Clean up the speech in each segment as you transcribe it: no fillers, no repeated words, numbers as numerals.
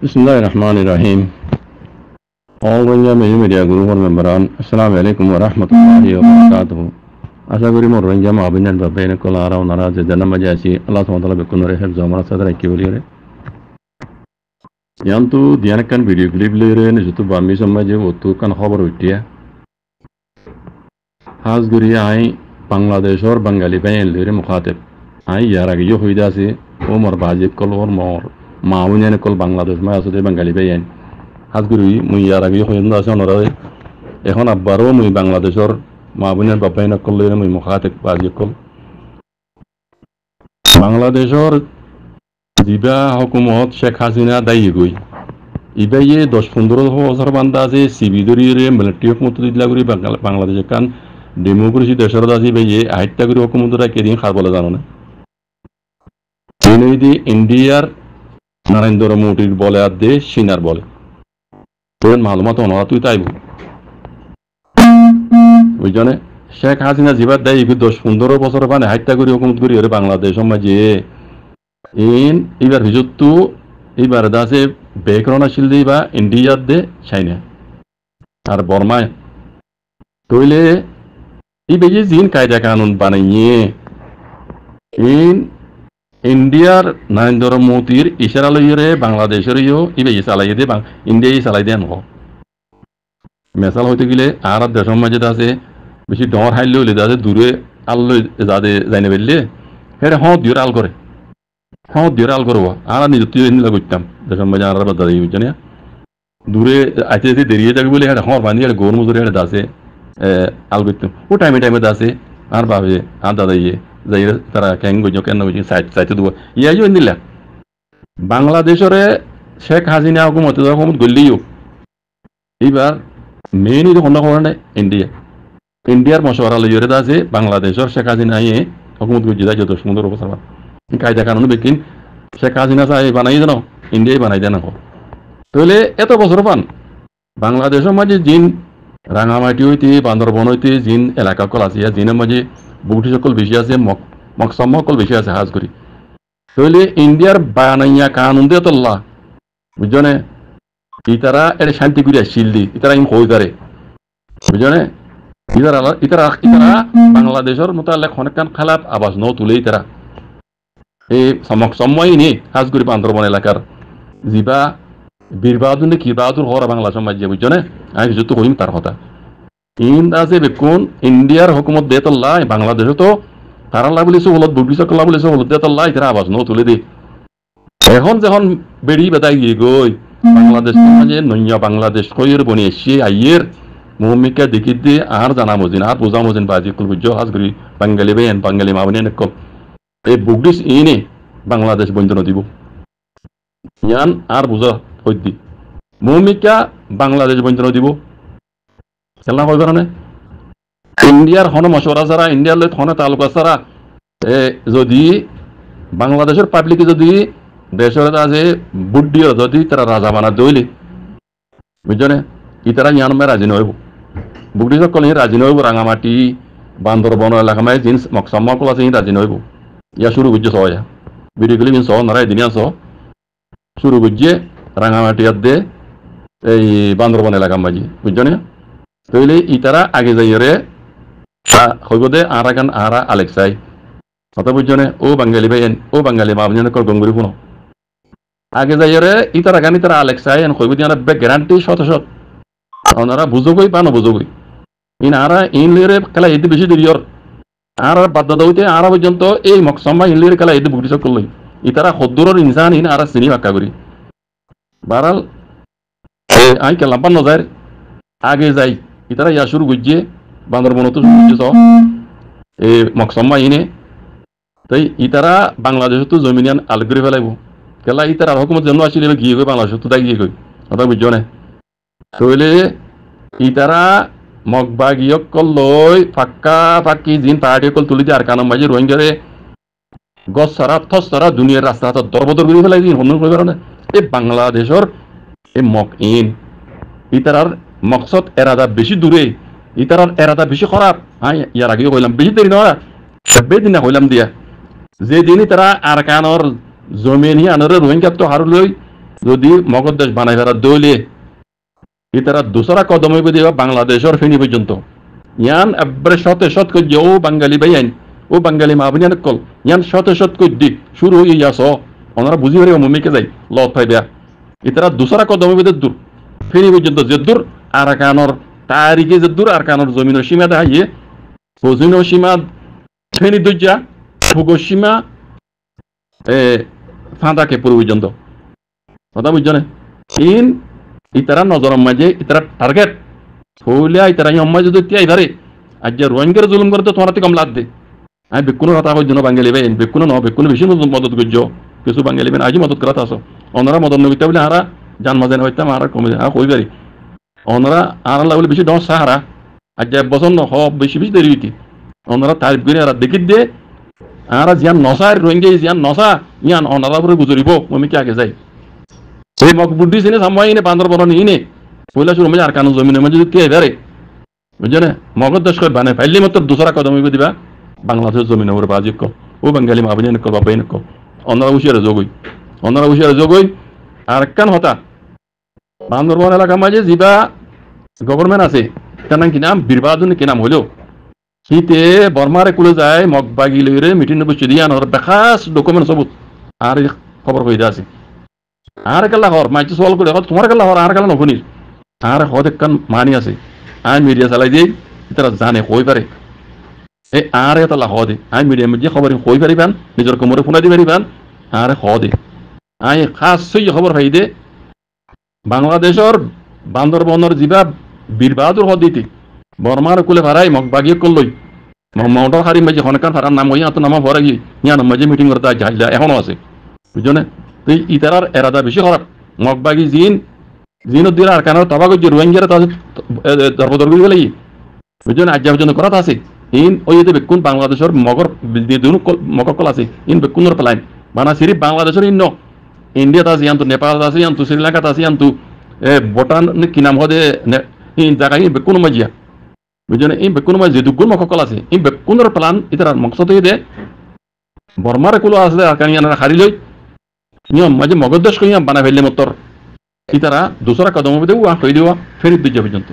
Bismillahirrahmanirrahim. All Rohingya media group memberan. Assalamualaikum warahmatullahi wabarakatuh. Asa kuri mo Rohingya maabinan babene ko lara onara jana majasi Allah SWT bekunore heb zamara sadra ikibulire. Yantu dianakan video clip lire ne jutu bami samaje otu kan khabar utia. Has guri ai Bangladesh और बंगाली बहन लेरे मुखातिब आई यार आगे यो हुई दासे वो मर बाजिब कल और मर माउन्या ने कल बांग्लादेश में आसुदे बंगाली बहन हाथ गुरुई मुई यार आगे यो हुई दासे नरादे এখন আবারও মুই বাংলাদেশের মাবুনের বাপাই না কল লেরে মুই মুখাতিব বাজিব কল বাংলাদেশের জিবা হুকুমত শেখ হাসিনা দায়ী গই ইবাইয়ে 10-15 বছর বান্দা আছে সিবি দরিয়ে মিলিটারি হুকুমত দিলা করি বাংলাদেশ কান ডেমোক্রেসি দেশের দাসি ভাইয়ে আইটটা করে হুকুমতরা কেদিন খার বলে জানো না দি ইন্ডিয়ার নরেন্দ্র মোদির বলে আর দেশ চীনার বলে তোর মালুমাত অনরা তুই তাইব বুঝজনে শেখ হাসিনা জিবার দেয় 10-15 বছর মানে হাইটটা করে হুকুমত করি ওরে বাংলাদেশ মাঝে ইন এবার হিজতু এবার দাসে বেকরণা শিল দি বা ইন্ডিয়ার দে চাইনা আর বর্মায় তইলে ইবেজি জিন কায়দা কানুন বানাইয়ে ইন ইন্ডিয়ার নরেন্দ্র মোদির ইশারা লইরে বাংলাদেশের ইবেজি চালাই দে ইন্ডিয়াই চালাই দেন মেসাল হইতে গেলে আর দেশের মাঝে আছে বেশি ডর হাইলে হইলে আছে দূরে আল্লো যাতে যাইনে বেরলে হেরে দিওর আল করে দিওর আল করবো আর নিজে তুই এনে করতাম দেশের মাঝে আর বাদ দাঁড়িয়ে বুঝছে না দূরে আইতে যেতে দেরিয়ে যাবে বলে হ্যাঁ বান্ধি আর গৌর মজুরি একটা আছে আলগিত ও টাইমে আছে আর ভাবে আর দাদা যাই তারা ক্যাং গইজ কেন গইজ সাইতে দেবো ইয়াইও নিলা বাংলাদেশরে শেখ হাসিনা হুকুমত গলিও এইবার মেইন হন্যা করে ইন্ডিয়ার মশওয়ারা লইরে আছে বাংলাদেশের শেখ হাসিনা ইয়ে হুকুমত গইজ যায় 10-15 বছর কায়দা কানুন বেকিন শেখ হাসিনা চাই বানাই দেন ইন্ডিয়াই বানাই দেন তাহলে এত বছর পান বাংলাদেশের মাঝে জিন রাঙামাটি হইতে বান্দরবন হইতে জিন এলাকা কল আছে জিনের মাঝে বুটি সকল বেশি আছে মকসম্ম সকল বেশি আছে হাজ করি তাহলে ইন্ডিয়ার বানাইয়া কানুন দিয়ে তোল্লা বুঝছনে ইতারা এর শান্তি করিয়া শিল দি ইতারা ইম হই করে বুঝছনে ইতারা বাংলাদেশের মোতালেক অনেকখান খালাপ আবাস ন তুলে ইতারা এই মকসম্মই নি হাজ করি বান্দরবন এলাকার জিবা বীর বাহাদুর নে কি বাহাদুর হরা বাংলা সমাজ বুঝছনে আমি যত কইম তার কথা ইন আছে বেকুন ইন্ডিয়ার হুকুমত দেতল্লা বাংলাদেশে তো তারাল্লা বলিছে হলত বুটি সকলা বলিছে হলত দেতল্লা ইতারা আওয়াজ ন তুলে দে এখন যখন বেড়ি বেদাই গিয়ে গই বাংলাদেশ মাঝে নইয়া বাংলাদেশ কইর বনি এসে আইয়ের মুহমিকা দেখি দে আর জানা মজিন আর বোঝা মজিন বাজি কুল বুঝো হাজ করি বাঙালি বেন বাঙালি মাবনে নকল এই বুগডিস ইনে বাংলাদেশ বন্ধন দিব ইয়ান আর বুঝা হইদি মুহমিকা বাংলাদেশ বন্ধন দিব খেলনা কই কারণে ইন্ডিয়ার হন মশওয়ারা ছাড়া ইন্ডিয়ার লই হন তালুকা ছাড়া যদি বাংলাদেশের পাবলিকে যদি দেশের আছে বুদ্ধিও যদি তারা রাজা বানা দইলে বুঝছনে ইতারা ইয়ানমে রাজি নইব বুদ্ধি সকল রাজি নইব রাঙামাটি বান্দরবন এলাকা মাই জিন্স মকসম্মকল আছে রাজি নইব ইয়া শুরু বুঝছে সয়া ভিডিওগুলি মিন সহ নারায় দিনিয়া সহ শুরু বুঝছে রাঙামাটি দে এই বান্দরবন এলাকা মাঝি বুঝছনে তইলে ইতারা আগে যাইরে হইব দে আরা গান আরা আলেক্সাই কথা বুঝছনে ও বাঙালি ভাইয়েন ও বাঙালি মাবনে কর গঙ্গুরি শুনো আগে যাইরে ইতারা গান ইতারা আলেক্সাই এন হইব দিয়ানা বে গ্যারান্টি শত ওনারা বুঝোগই বা নবুঝোগই ইন আরা ইন লেরে খেলা এতে বেশি দেরিয়র আর বাদ দাদা হইতে আরা পর্যন্ত এই মকসম্মা ইন লেরে খেলা এতে বুটি সকল লই ইতারা খদ্দুরর ইনসান ইন আরা চিনি বাক্কা করি বারাল আই কেলাম পান নজার আগে যাই ইতারা ইয়া শুরু করছে বান্দরবন তো শুরু করছে এই মকসম্মা ইনে তাই ইতারা বাংলাদেশ তো জমিনিয়ান আলোক করে ফেলাইব কেলা ইতারা হুকুমত জন্য আসলে গিয়ে গই বাংলাদেশ তো তাই গিয়ে গই কথা বুঝছো না তইলে ইতারা মগবাগিয়ক লই ফাক্কা ফাক্কি জিন পার্টি কল তুলি দিয়ে আর কানাম মাঝে রোহিঙ্গারে গছ সারা থস সারা দুনিয়ার রাস্তা হাত দরবদর করে ফেলাই দিন হন্যন করে না এই বাংলাদেশের এই মক ইন ইতারার মকসদ এরাদা বেশি দূরে ইতারার এরাদা বেশি খারাপ হ্যাঁ ইয়ার আগেও কইলাম বেশি দেরি নয় বেদিন না কইলাম দিয়া যেদিনই তারা আর কানর জমিন হি আনরে রোহিঙ্গা তো হারু লই যদি মগধ দেশ বানাই ফেরার দৌলে ইতারা দুসরা কদম হইবে দিবা বাংলাদেশের ফেনি পর্যন্ত ইয়ান একবারে শতে শত কই ও বাঙালি ভাইয়ান ও বাঙালি মা বোনিয়ান কল ইয়ান শতে শত কই দি শুরু হই ইয়াস ওনারা বুঝি পারে মমিকে যাই লত পাইবা ইতারা দুসরা কদম হইবে দূর ফেনি পর্যন্ত যে দূর আরাকানর তারিখে যে দূর আরাকানর জমিনের সীমা দেখাইয়ে ফজিনের সীমা ফেনি দজ্জা ফুগোসীমা ফাঁদাকে পুরো পর্যন্ত কথা বুঝছো না ইন ইতারা নজর মাঝে ইতারা টার্গেট হইলে ইতারা ইম্মা যদি তিয়াই ধরে আজ যে রোহিঙ্গার জুলুম করে তো তোমার কম লাভ দে আমি বেকুনো কথা কই জন্য বাঙালি ভাই বেকুনো ন বেকুনো বেশি মদত করছো কিছু বাঙালি ভাই আজই মদত করাতে আসো ওনারা মদত নবিতা বলে হারা জান মাঝে হইতাম আর কমে আর কই পারি ওনারা আর বলে বেশি ডর সাহারা আজ যে বছর ন হব বেশি বেশি দেরি হইতি ওনারা তারিফ করে আর দেখি দে আর জিয়ান নসার রোহিঙ্গা জিয়ান নসা ইয়ান ওনারা উপরে গুজরিব আমি কি আগে যাই এই মক বুদ্ধি সিনে সাময় ইনে বান্দর বন ইনে পয়লা শুরু মে আর কানো জমিনে মে যদি কে ধরে বুঝছো না মগধ দেশ কই বানে ফাইলি মাত্র দুসরা কদম হইবে দিবা বাংলাদেশের জমিনে উপরে বাজিক কো ও বাঙালি মা বনে কো বাবাই নকো ওনারা উশিয়ারে জগই আর কান হতা বান্দর বন এলাকা মাঝে জিবা গভর্নমেন্ট আছে তার নাম কি নাম বীরবাদুন কি নাম হলো শীতে বর্মারে কুলে যায় মগ বাগি লইরে মিটিং বসে দিয়া নর দেখাস ডকুমেন্ট সবুত আর খবর কইদা আছে আর কাল্লা হর মাইতে সওয়াল করে তোমার কাল্লা হর আর কাল্লা নফনির আর হদ একখান মানি আছে আই মিডিয়া চালাই দিই তারা জানে কই পারে এই আর এটা হদে আই মিডিয়া মধ্যে খবর কই পারিবান নিজের কোমরে ফোনা দি পারিবান আর হদে আই খাস সই খবর পাই দে বাংলাদেশের বান্দরবনের জিবা বীরবাহাদুর হদ দিতে বর্মার কুলে ভাড়াই মগ বাগিয়ে করলই মাউন্টার হারি মাঝে হনকান ফারার নাম হইয়া তো নামা ভরে গিয়ে ইয়ান মাঝে মিটিং করতে যাইলা এখনো আছে বুঝছো না তুই ইতারার এরাদা বেশি খারাপ মগ বাগি জিন উদ্দিন আর কানার তবা করছে রোহিঙ্গারা তাদের ধর্মদর্গি গেলে বুঝছো না আজ পর্যন্ত করাত আছে ইন ওই বেকুন বাংলাদেশের মগর কল আছে ইন বেকুনের প্লাইন বানা সিরিফ বাংলাদেশের ইন ইন্ডিয়াত আছে ইয়ান তো নেপাল আছে ইয়ান তো শ্রীলঙ্কাত আছে ইয়ান তো ভুটান কি নাম হদে ইন জায়গা ইন বেকুন মাজিয়া বুঝছো না ইন বেকুন মাঝে দুগুণ মকল আছে ইন বেকুনের প্লান ইতার মকসদ দে বর্মার কুলো আছে আর কানিয়ানা হারি লই নিয়ম মাঝে মগধ দেশ কইয়া বানা ফেললে মতর ইতারা দুসরা কদম হবে দেওয়া হই দেওয়া ফেরত দিয়ে পর্যন্ত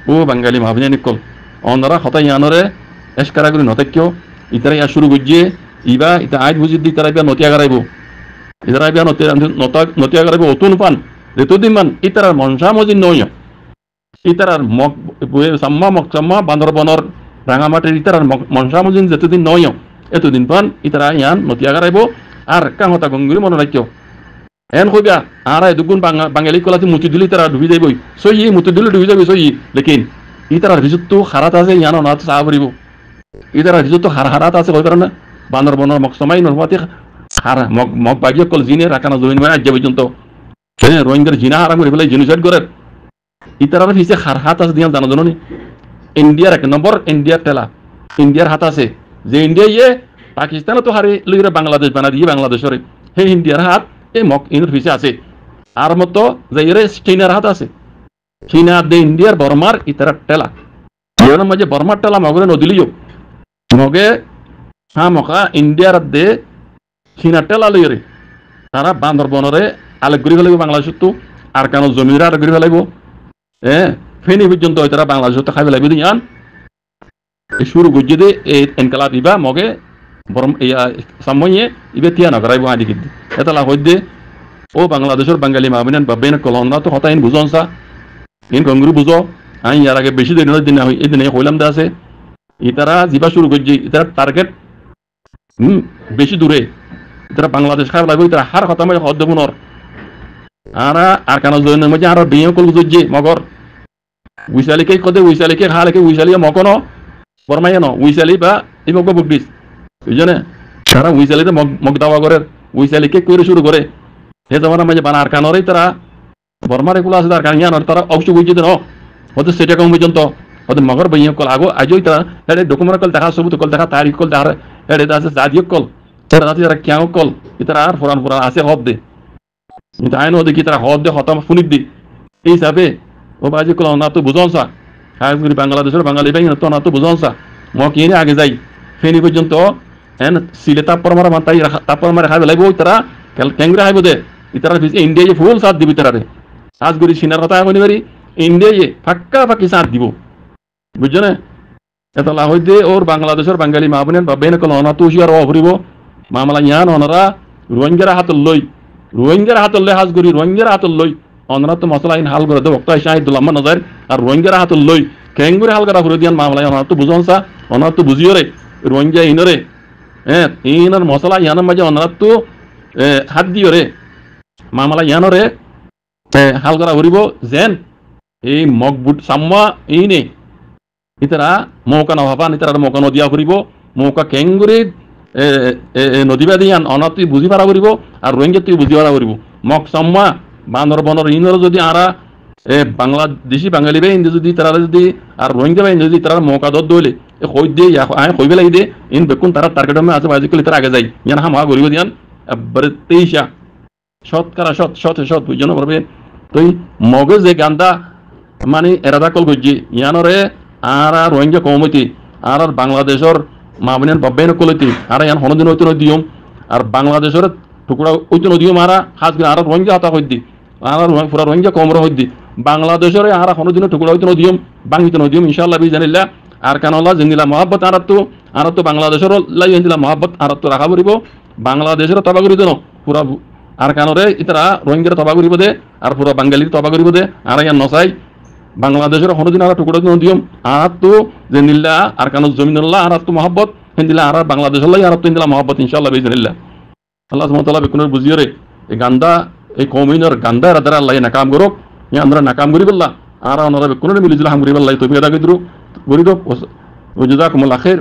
ও বাঙালি মাহবিনী নিকল অনরা হতা ইয়ানরে এসকারা করে নতাক্য ইতারা ইয়া শুরু গজিয়ে ইবা ইতা আজ বুঝি দি তারা ইবা নতিয়া গারাইব ইতারা ইবা নতিয়া গারাইব অতুন পান রেতুদিন মান ইতারার মনসা মজি নয় ইতারার মগ সাম্মা বান্দরবনর রাঙামাটির ইতারার মনসা মজিন যেতদিন নয় এতদিন পান ইতারা ইয়ান নতিয়া গারাইব আর কাং হতা গঙ্গুরি মনে রাখিও এন কইবা আর দুগুণ বাঙালি কলাতে মুতি দিলি তারা ডুবি যাইবই সই মুতি দিলে ডুবি যাবি সই লেকিন ইতারার ভিজত তো হারাত আছে ইয়ান না চাহ করিব ইতারার ভিজত তো হারাত আছে কই পারে না বান্দরবনের মকসমাই নরমাতি হারা মগ বাগিয়ে কল জিনে রাখানা জমিন মানে আজ পর্যন্ত রোহিঙ্গার জিনা হারাম করে ফেলে জেনোসাইড করে ইতারার ভিজে হাত আছে দিয়ান জানা জানো নি ইন্ডিয়ার এক নম্বর ইন্ডিয়ার টেলা ইন্ডিয়ার হাত আছে যে ইন্ডিয়া ইয়ে পাকিস্তানে তো হারি লইরে বাংলাদেশ বানা দিয়ে বাংলাদেশের হে ইন্ডিয়ার হাত এই মক ইনের ভিসে আছে আর মতো যাইরে চীনার হাত আছে চীনা দে ইন্ডিয়ার বর্মার ইতারা টেলা ইয়ার মাঝে বর্মার টেলা মগরে নদিলিও মগে মকা ইন্ডিয়ার দে চীনা টেলা লইরে তারা বান্দরবনরে আলেক ঘুরি ফেলাইব বাংলাদেশ তো আর কেন জমিরে আলেক ঘুরি ফেলাইব ফেনি পর্যন্ত তারা বাংলাদেশ তো খাই ফেলাইব ইয়ান শুরু গুজি দে এই এনকালা দিবা মগে বরম সাময়ে ইবে তিয়া নগরাইব আদি কিদি এটা লাভ হইদে ও বাংলাদেশের বাঙালি মাবিনান বাবেন কলনা তো হতাইন বুঝনসা ইন গঙ্গুরি বুঝো আই ইয়ার আগে বেশি দিন এই দিনে হইলাম দা আছে ইতারা জিবা শুরু করছে ইতারা টার্গেট বেশি দূরে ইতারা বাংলাদেশ খারাপ লাগবে ইতারা হার কথা মানে হদ দেবুনর আর কেন জন্য মধ্যে আর বিয়ে কল বুঝছে মগর উইসালিকে কদে উইসালিকে হালেকে উইসালিয়া মকনো বর্মাইয়া ন উইসালি বা এই মগ বুকডিস বুঝছো তারা উইসালিতে মগ দাওয়া করে উইসালিকে করে শুরু করে হে তোমার মাঝে বানা আর কানরে তারা বর্মার এগুলো আছে তার কানিয়া তারা অবশ্যই বুঝছে ন হয়তো সেটা কম পর্যন্ত হয়তো মগর বইয়া কল আগো আজই তারা এটা ডকুমেন্ট কল দেখা সবুত কল দেখা তারিখ কল দেখা এটা আছে জাতীয় কল তারা তারা কেউ কল তারা আর ফোরান ফোরান আছে হব দে কিন্তু আইন দেখি তারা হব দে হতাম শুনি দি এই হিসাবে ও বাজি কল না তো বুঝনসা খাস করি বাংলাদেশের বাঙালি ভাই তো না তো বুঝনসা মক এনে আগে যাই ফেনি পর্যন্ত এন সিলে তাপর মারা মাতাই তাপর মারা খাইবে লাগবে তারা ক্যাংরা খাইব দে ইতারা ইন্ডিয়া ফুল সাথ দিব ইতারারে সাজ করি সিনার কথা কইনি পারি ইন্ডিয়া ফাক্কা ফাঁকি সাথ দিব বুঝছো না এতলা হইতে ওর বাংলাদেশের বাঙালি মা বোনের বা বেন কল অনা তুষি আর অভরিব মামলা ইয়ান অনারা রোহিঙ্গার হাতল লই হাজ করি রোহিঙ্গার হাতল লই অনারা তো মশলা আইন হাল করে দেব অক্ত শাহিদুল্লাহ নজর আর রোহিঙ্গার হাতল লই কেঙ্গুরে হাল করা করে দিয়ান মামলা অনারা তো বুঝন সা অনারা তো বুঝিও রে রোহিঙ্গা ইনরে হ্যাঁ ইনার মশলা ইয়ানের মাঝে অনারা তো হাত দিও রে মামলা ইয়ানরে হাল করা করিব যেন এই মগবুট সাম্মা ইনে ইতারা মৌকা নভাবান ইতারা মৌকা নদিয়া করিব মৌকা কেঙ্গুরে নদীবা দিয়ান অনার তুই বুঝি পারা করিব আর রোহিঙ্গা তুই বুঝি পারা করিব মগ সাম্মা বান্দর বনর ইনর যদি আরা বাংলাদেশি বাঙালি বাই যদি তারা যদি আর রোহিঙ্গা বাই যদি তারা মৌকা দর দইলে কই দিয়ে আয় কইবে লাগি দে ইন বেকুন তারা টার্গেট মে আছে বাজি কলি তারা আগে যাই ইয়ান হামা করিব দিয়ান একবারে 23 শতকরা শত বুঝনো পারবে তুই মগজ যে গান্দা মানে এরাদা কল গজি ইয়ানরে আর রোহিঙ্গা কমতি আর বাংলাদেশের মাবিনের বাব্বাইন কলতি আর ইয়ান হনদিন হইতো দিয়ম আর বাংলাদেশের টুকরা হইতো দিয়ম আর হাজ আর রোহিঙ্গা হাতা হইদি আর পুরা রোহিঙ্গা কমর হইদি বাংলাদেশের আর হনদিন টুকরা হইতো দিয়ম বাঙ্গিতো দিয়ম ইনশাআল্লাহ বিজানিল্লাহ আর কানাল্লাহ জিন্দিলা মহব্বত আর তো বাংলাদেশের লাই জিন্দিলা মহব্বত আর তো রাখা পড়িব বাংলাদেশের তবা করি দেন পুরা আর কানরে ইতারা রোহিঙ্গার তবা করিব দে আর পুরা বাঙালির তবা করিব দে আর ইয়ান নসাই বাংলাদেশের হনদিন আর টুকরা দিয়ম আর তো জিন্দিল্লা আর কানো জমিনুল্লাহ আর তো মহব্বত হিন্দিলা আর বাংলাদেশের লাই আর তো হিন্দিলা মহব্বত ইনশাআল্লাহ বিজানিল্লাহ আল্লাহ সুবহানাহু ওয়া তাআলা বিকুনের বুঝিও রে এই গান্দা এই কওমিনের গান্দা রাদার আল্লাহ নাকাম করুক ইয়া আমরা নাকাম করি বললা আর আমরা বিকুনের মিলিজুল হাম করি বললা তুমি আদা কইদ্রু গরিব ওয়া জাযাকুমুল্লাহ খাইর